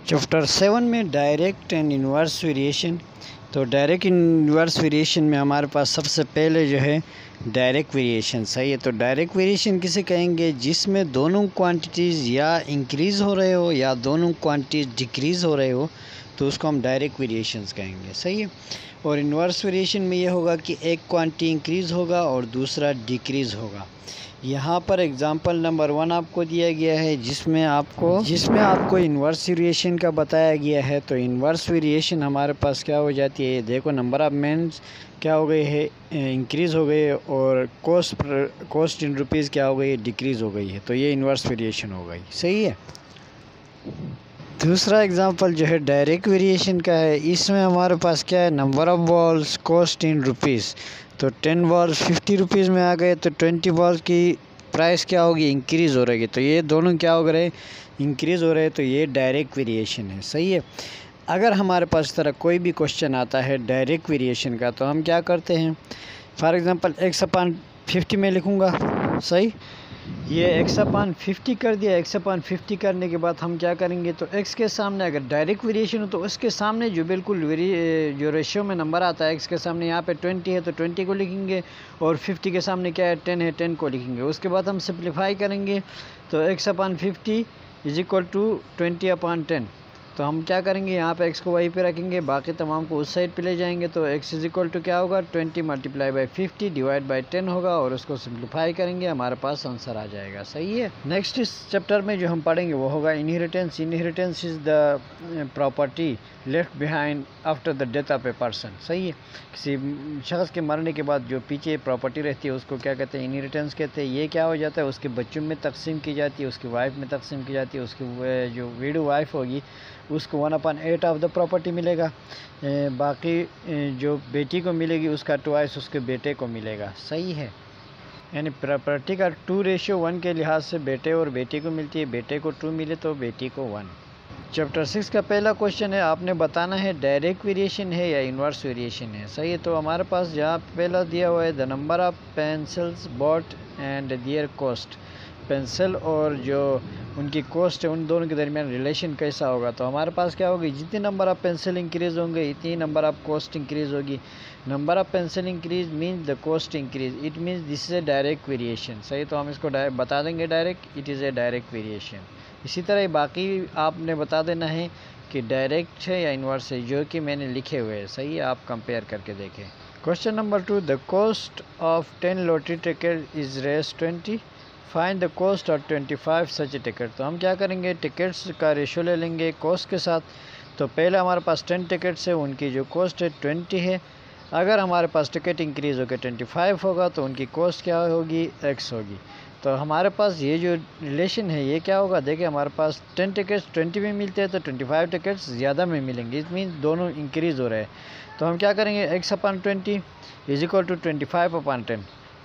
Chapter 7 में direct and inverse variation. तो direct inverse variation में हमारे पास सबसे पहले जो है डायरेक्ट वेरिएशन। सही है। तो डायरेक्ट वेरिएशन किसे कहेंगे? जिसमें दोनों क्वांटिटीज़ या इंक्रीज़ हो रहे हो या दोनों क्वांटिटीज़ डिक्रीज़ हो रहे हो, तो उसको हम डायरेक्ट वेरिएशंस कहेंगे। सही है। और इन्वर्स वेरिएशन में ये होगा कि एक क्वांटिटी इंक्रीज़ होगा और दूसरा डिक्रीज़ होगा। यहाँ पर एग्ज़ाम्पल नंबर 1 आपको दिया गया है जिसमें आपको इन्वर्स वेरिएशन का बताया गया है। तो इन्वर्स वेरिएशन हमारे पास क्या हो जाती है? देखो, नंबर ऑफ मेंस क्या हो गई है? इंक्रीज़ हो गई, और कॉस्ट इन रुपीज़ क्या हो गई है? डिक्रीज़ हो गई है। तो ये इन्वर्स वेरिएशन हो गई। सही है। दूसरा एग्जांपल जो है डायरेक्ट वेरिएशन का है। इसमें हमारे पास क्या है? Number of balls cost in rupees. तो 10 बॉल्स 50 रुपीज़ में आ गए, तो 20 बॉल्स की प्राइस क्या होगी? इंक्रीज़ हो रही है। तो ये दोनों क्या हो रहे? इंक्रीज़ हो रहे हैं। तो ये डायरेक्ट वेरिएशन है। सही है। अगर हमारे पास इस तरह कोई भी क्वेश्चन आता है डायरेक्ट वेरिएशन का, तो हम क्या करते हैं? फॉर एग्ज़ाम्पल x/50 में लिखूँगा। सही। ये x/50 कर दिया। x/50 करने के बाद हम क्या करेंगे? तो x के सामने अगर डायरेक्ट वेरिएशन हो तो उसके सामने जो बिल्कुल जो रेशियो में नंबर आता है, x के सामने यहाँ पे 20 है तो 20 को लिखेंगे, और 50 के सामने क्या है? 10 है, 10 को लिखेंगे। उसके बाद हम सिंप्लीफाई करेंगे, तो x/50 इज इक्वल टू 20/10। तो हम क्या करेंगे? यहाँ पे x को वहीं पे रखेंगे, बाकी तमाम को उस साइड पे ले जाएंगे। तो x इज इक्वल टू क्या होगा? 20 मल्टीप्लाई बाई 50 डिवाइड बाई 10 होगा, और उसको सिंप्लीफाई करेंगे, हमारे पास आंसर आ जाएगा। सही है। नेक्स्ट इस चैप्टर में जो हम पढ़ेंगे वो होगा inheritance. Inheritance is the property left behind after the death of a person. सही है। किसी शख्स के मरने के बाद जो पीछे प्रॉपर्टी रहती है उसको क्या कहते हैं? इनहेरिटेंस कहते हैं। ये क्या हो जाता है? उसके बच्चों में तकसीम की जाती है, उसकी वाइफ में तकसीम की जाती है। उसकी जो विडो वाइफ होगी उसको 1/8 ऑफ द प्रॉपर्टी मिलेगा। बाकी जो बेटी को मिलेगी उसका 2/2 उसके बेटे को मिलेगा। सही है। यानी प्रॉपर्टी का 2:1 के लिहाज से बेटे और बेटी को मिलती है। बेटे को 2 मिले तो बेटी को 1। चैप्टर 6 का पहला क्वेश्चन है, आपने बताना है डायरेक्ट वेरिएशन है या इन्वर्स वेरिएशन है। सही है। तो हमारे पास जहाँ पहला दिया हुआ है the number of pencils bought and their cost. Pencil और जो उनकी कॉस्ट है उन दोनों के दरमियान रिलेशन कैसा होगा? तो हमारे पास क्या होगी? जितने नंबर ऑफ पेंसिल इंक्रीज़ होंगे इतनी नंबर ऑफ कॉस्ट इंक्रीज़ होगी। Number of pencil increase means the cost increase. It means this is a direct variation. सही। तो हम इसको बता देंगे direct, it is a direct variation. इसी तरह बाकी आपने बता देना है कि डायरेक्ट है या इन्वर्स है, जो कि मैंने लिखे हुए हैं। सही है। आप कंपेयर करके देखें। Question number 2, the cost of 10 lottery ticket is rs 20। Find the cost of 25 such ticket. तो हम क्या करेंगे? टिकट्स का रेशो ले लेंगे कॉस्ट के साथ। तो पहले हमारे पास 10 टिकट्स है, उनकी जो कॉस्ट है 20 है। अगर हमारे पास टिकट इंक्रीज़ होकर 25 होगा तो उनकी कॉस्ट क्या होगी? x होगी। तो हमारे पास ये जो रिलेशन है ये क्या होगा? देखिए, हमारे पास 10 टिकट्स 20 में मिलते हैं तो 25 टिकट्स ज़्यादा में मिलेंगे। इट मीन्स दोनों इंक्रीज़ हो रहे हैं। तो हम क्या करेंगे? x/20 is equal to 25/10।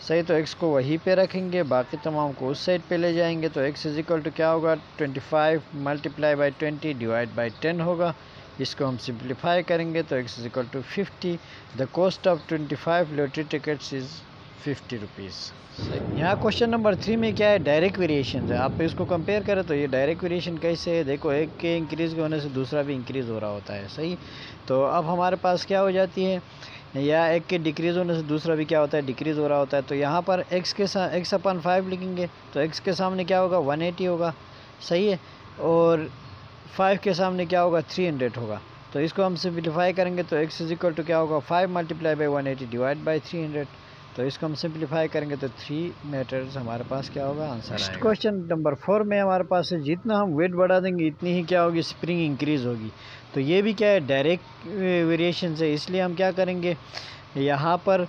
सही। तो x को वहीं पे रखेंगे, बाकी तमाम को उस साइड पे ले जाएंगे। तो x इज इक्वल टू क्या होगा? 25 मल्टीप्लाई बाई 20 डिवाइड बाई 10 होगा। इसको हम सिंप्लीफाई करेंगे तो x is equal to 50। The cost of 25 lottery tickets is 50 rupees. यहाँ क्वेश्चन नंबर 3 में क्या है? डायरेक्ट वेरिएशन है। आप इसको कंपेयर करें तो ये डायरेक्ट वेरिएशन कैसे है? देखो, एक के इंक्रीज़ होने से दूसरा भी इंक्रीज़ हो रहा होता है। सही। तो अब हमारे पास क्या हो जाती है? या एक के डिक्रीज़ होने से दूसरा भी क्या होता है? डिक्रीज़ हो रहा होता है। तो यहाँ पर x के साथ x/5 लिखेंगे तो x के सामने क्या होगा? 180 होगा। सही है। और 5 के सामने क्या होगा? 300 होगा। तो इसको हम सिंप्लीफाई करेंगे तो x इज इक्वल टू क्या होगा? 5 मल्टीप्लाई बाई 180 डिवाइड बाई 300। तो इसको हम सिंप्लीफाई करेंगे तो 3 मीटर्स हमारे पास क्या होगा? आंसर आएगा। क्वेश्चन नंबर 4 में हमारे पास है, जितना हम वेट बढ़ा देंगे इतनी ही क्या होगी? स्प्रिंग इंक्रीज़ होगी। तो ये भी क्या है? डायरेक्ट वेरिएशन है। इसलिए हम क्या करेंगे? यहाँ पर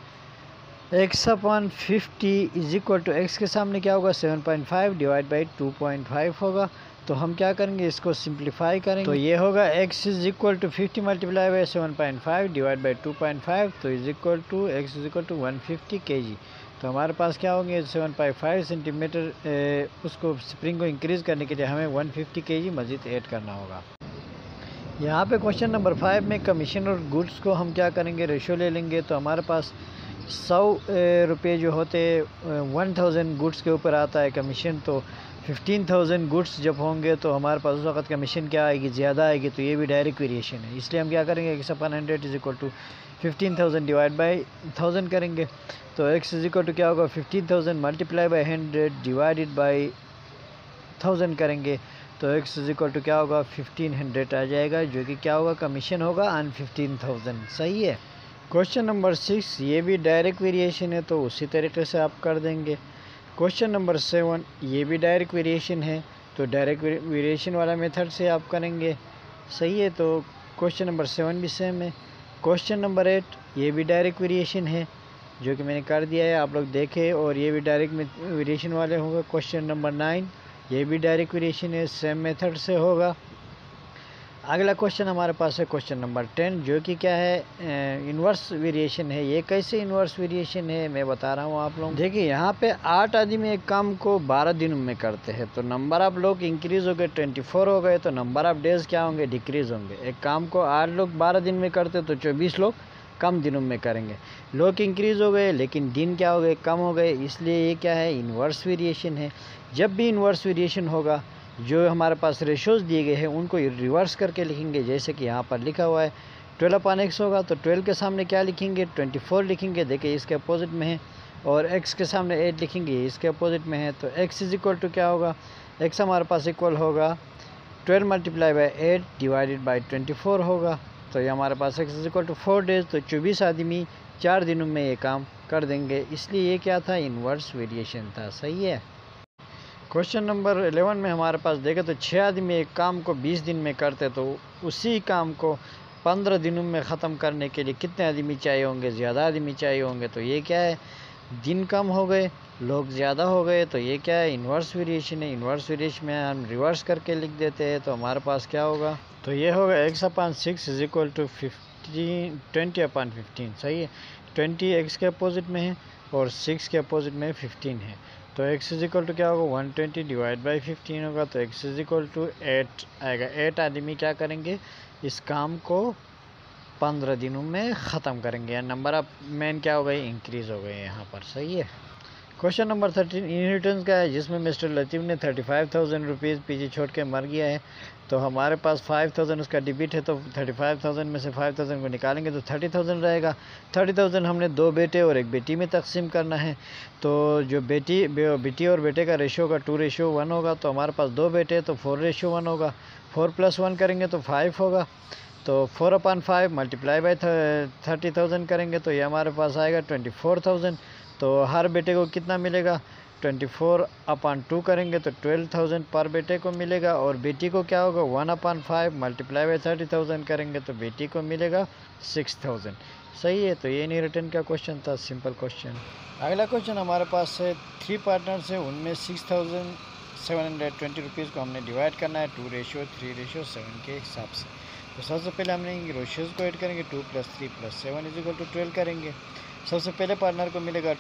x/50 is equal to x के सामने क्या होगा? 7.5 डिवाइड बाई 2.5 होगा। तो हम क्या करेंगे? इसको सिंप्लीफाई करेंगे तो ये होगा x is equal to 50 multiply by 7.5 divide by 2.5। तो is equal to x is equal to 150 kg। तो हमारे पास क्या होंगे? 7.5 सेंटीमीटर। उसको स्प्रिंग को इंक्रीज़ करने के लिए हमें 150 kg मज़ीद ऐड करना होगा। यहाँ पे क्वेश्चन नंबर 5 में कमीशन और गुड्स को हम क्या करेंगे? रेशो ले लेंगे। तो हमारे पास 100 रुपये जो होते 1000 गुड्स के ऊपर आता है कमीशन, तो 15,000 गुड्स जब होंगे तो हमारे पास उस वक्त कमीशन क्या आएगी, ज़्यादा आएगी, तो ये भी डायरेक्ट वेरिएशन है। इसलिए हम क्या करेंगे, x upon 100 is equal to 15,000 divide by 1000 करेंगे। तो x इज इक्वल टू क्या होगा, 15,000 मल्टीप्लाई बाई 100 डिवाइडेड बाई 1000 करेंगे। तो x इज इक्वल टू क्या होगा, 1500 आ जाएगा, जो कि क्या होगा, कमीशन होगा ऑन 15,000। सही है। क्वेश्चन नंबर 6, ये भी डायरेक्ट वेरिएशन है, तो उसी तरीके से आप कर देंगे। क्वेश्चन नंबर 7, ये भी डायरेक्ट वेरिएशन है, तो डायरेक्ट वेरिएशन वाला मेथड से आप करेंगे। सही है। तो क्वेश्चन नंबर 7 भी सेम है। क्वेश्चन नंबर 8, ये भी डायरेक्ट वेरिएशन है, जो कि मैंने कर दिया है, आप लोग देखें, और ये भी डायरेक्ट वेरिएशन वाले होंगे। क्वेश्चन नंबर 9, ये भी डायरेक्ट वेरिएशन है, सेम मेथड से होगा। अगला क्वेश्चन हमारे पास है क्वेश्चन नंबर 10, जो कि क्या है, इन्वर्स वेरिएशन है। ये कैसे इन्वर्स वेरिएशन है मैं बता रहा हूँ आप लोग। देखिए यहाँ पे 8 आदमी एक काम को 12 दिनों में करते हैं, तो नंबर ऑफ लोग इंक्रीज हो गए, 24 हो गए, तो नंबर ऑफ डेज क्या होंगे, डिक्रीज होंगे। एक काम को 8 लोग 12 दिन में करते तो 24 लोग कम दिनों में करेंगे। लोग इंक्रीज हो गए लेकिन दिन क्या हो गए, कम हो गए, इसलिए ये क्या है, इन्वर्स वेरिएशन है। जब भी इन्वर्स वेरिएशन होगा, जो हमारे पास रेशोज़ दिए गए हैं उनको रिवर्स करके लिखेंगे। जैसे कि यहाँ पर लिखा हुआ है 12/x होगा, तो 12 के सामने क्या लिखेंगे, 24 लिखेंगे, देखिए इसके अपोजिट में है, और x के सामने 8 लिखेंगे, इसके अपोजिट में है। तो x इज इक्वल टू क्या होगा, x हमारे पास इक्वल होगा 12 मल्टीप्लाई बाई 8 डिवाइडेड बाई 24 होगा। तो ये हमारे पास x is equal to 4 days, तो 24 आदमी 4 दिनों में ये काम कर देंगे, इसलिए ये क्या था, इन्वर्स वेरिएशन था। सही है। क्वेश्चन नंबर 11 में हमारे पास देखें तो 6 आदमी एक काम को 20 दिन में करते, तो उसी काम को 15 दिनों में ख़त्म करने के लिए कितने आदमी चाहिए होंगे, ज़्यादा आदमी चाहिए होंगे। तो ये क्या है, दिन कम हो गए, लोग ज़्यादा हो गए, तो ये क्या है, इन्वर्स वेरिएशन है। इन्वर्स वेरिएशन में हम रिवर्स करके लिख देते हैं, तो हमारे पास क्या होगा, तो ये होगा x/6 इज इक्वल टू 20/15। सही है। 20 x के अपोजिट में है और 6 के अपोजिट में 15 है, तो x इज इक्वल टू क्या होगा, 120 डिवाइड बाई 15 होगा, तो x इज इक्वल टू 8 आएगा। 8 आदमी क्या करेंगे, इस काम को 15 दिनों में ख़त्म करेंगे, या नंबर ऑफ मैन क्या हो गए, इंक्रीज़ हो गए यहाँ पर। सही है। क्वेश्चन नंबर 13 इनहेरिटेंस का है, जिसमें मिस्टर लतीफ़ ने 35,000 रुपीज़ पीछे छोड़ के मर गया है। तो हमारे पास 5,000 उसका डिबिट है, तो 35,000 में से 5,000 को निकालेंगे तो 30,000 रहेगा। 30,000 हमने 2 बेटे और 1 बेटी में तकसीम करना है। तो जो बेटी और बेटे का रेशो होगा 2:1 होगा, तो हमारे पास 2 बेटे तो 4:1 होगा। 4 + 1 करेंगे तो 5 होगा, तो 4/5 मल्टीप्लाई बाई 30,000 करेंगे तो ये हमारे पास आएगा 24,000। तो हर बेटे को कितना मिलेगा, 24/2 करेंगे तो 12,000 पर बेटे को मिलेगा, और बेटी को क्या होगा, 1/5 मल्टीप्लाई बाई 30,000 करेंगे तो बेटी को मिलेगा 6,000। सही है। तो ये इनहेरिटेंस का क्वेश्चन था, सिंपल क्वेश्चन। अगला क्वेश्चन हमारे पास है 3 पार्टनर्स है, उनमें 6,720 रुपीज़ को हमने डिवाइड करना है 2:3:7 के हिसाब से। तो सबसे पहले हमने रेशियोज़ को ऐड करेंगे, 2 + 3 + 7 इज इक्वल टू 12 करेंगे। सबसे पहले पार्टनर को मिलेगा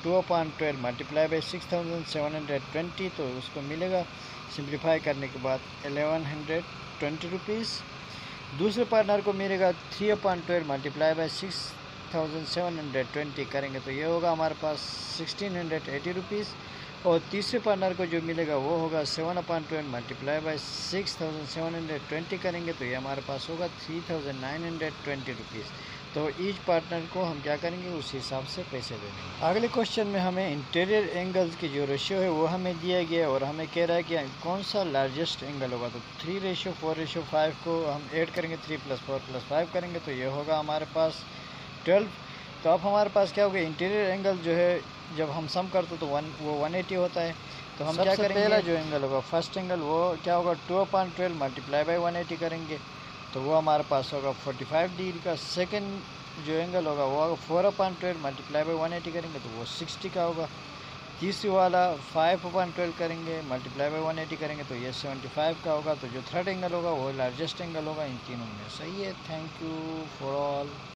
2/12 मल्टीप्लाई बाई 6,720, तो उसको मिलेगा सिंप्लीफाई करने के बाद 1,120 रुपीज़। दूसरे पार्टनर को मिलेगा 3/12 मल्टीप्लाई बाई 6,720 करेंगे तो ये होगा हमारे पास 1,680 रुपीज़। और तीसरे पार्टनर को जो मिलेगा वो होगा 7/12 मल्टीप्लाई बाई 6,720 करेंगे तो ये हमारे पास होगा 3,920 रुपीज़। तो ईच पार्टनर को हम क्या करेंगे, उस हिसाब से पैसे दे देंगे। अगले क्वेश्चन में हमें इंटीरियर एंगल्स की जो रेशियो है वो हमें दिया गया है, और हमें कह रहा है कि कौन सा लार्जेस्ट एंगल होगा। तो 3:4:5 को हम ऐड करेंगे, 3 + 4 + 5 करेंगे तो ये होगा हमारे पास 12। तो अब हमारे पास क्या होगा, इंटीरियर एंगल जो है जब हम सम करते तो वो 180 होता है। तो हम क्या करेंगे, पहला जो एंगल होगा, फर्स्ट एंगल, वो क्या होगा, 2/12 मल्टीप्लाई बाई 180 करेंगे तो वो हमारे पास होगा 45 डिग्री का। सेकंड जो एंगल होगा वो होगा 4/12 मल्टीप्लाई बाई 180 करेंगे तो वो 60 का होगा। तीसरी वाला 5/12 करेंगे मल्टीप्लाई बाई 180 करेंगे तो ये 75 का होगा। तो जो थर्ड एंगल होगा वो लार्जेस्ट एंगल होगा इन तीनों में। सही है। Thank you for all.